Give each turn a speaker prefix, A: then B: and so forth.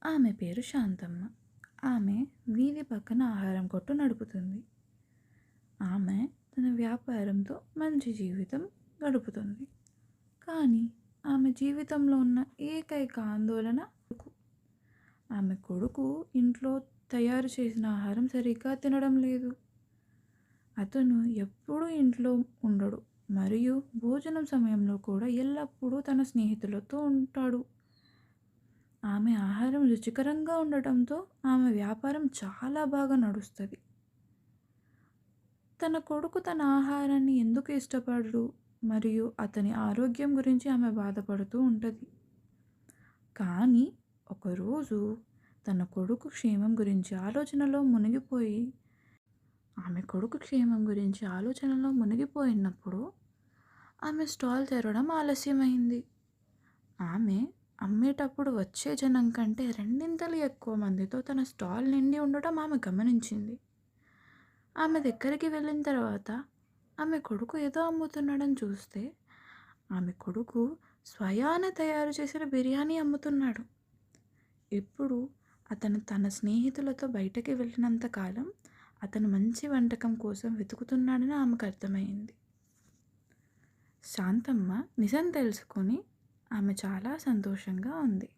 A: ఆమె పేరు శాంతమ్మ. ఆమె వీధి పక్కన ఆహారం కొట్టు నడుపుతుంది. ఆమె తన వ్యాపారంతో మంచి జీవితం గడుపుతుంది. కానీ ఆమె జీవితంలో ఉన్న ఏకైక ఆందోళన కొడుకు. ఆమె కొడుకు ఇంట్లో తయారు చేసిన ఆహారం సరిగ్గా తినడం లేదు. అతను ఎప్పుడూ ఇంట్లో ఉండడు మరియు భోజనం సమయంలో కూడా ఎల్లప్పుడూ తన స్నేహితులతో ఉంటాడు. ఆమె ఆహారం రుచికరంగా ఉండటంతో ఆమె వ్యాపారం చాలా బాగా నడుస్తుంది. తన కొడుకు తన ఆహారాన్ని ఎందుకు ఇష్టపడడు మరియు అతని ఆరోగ్యం గురించి ఆమె బాధపడుతూ ఉంటుంది. కానీ ఒకరోజు తన కొడుకు క్షేమం గురించి ఆలోచనలో మునిగిపోయినప్పుడు ఆమె స్టాల్ తెరవడం ఆలస్యమైంది. ఆమె అమ్మేటప్పుడు వచ్చే జనం కంటే రెండింతలు ఎక్కువ మందితో తన స్టాల్ నిండి ఉండటం ఆమె గమనించింది. ఆమె దగ్గరికి వెళ్ళిన తర్వాత ఆమె కొడుకు ఏదో అమ్ముతున్నాడని చూస్తే ఆమె కొడుకు స్వయాన తయారు చేసిన బిర్యానీ అమ్ముతున్నాడు. ఇప్పుడు అతను తన స్నేహితులతో బయటకి వెళ్ళినంత కాలం అతను మంచి వంటకం కోసం వెతుకుతున్నాడని ఆమెకు అర్థమైంది. శాంతమ్మ నిజం తెలుసుకొని ఆమె చాలా సంతోషంగా ఉంది.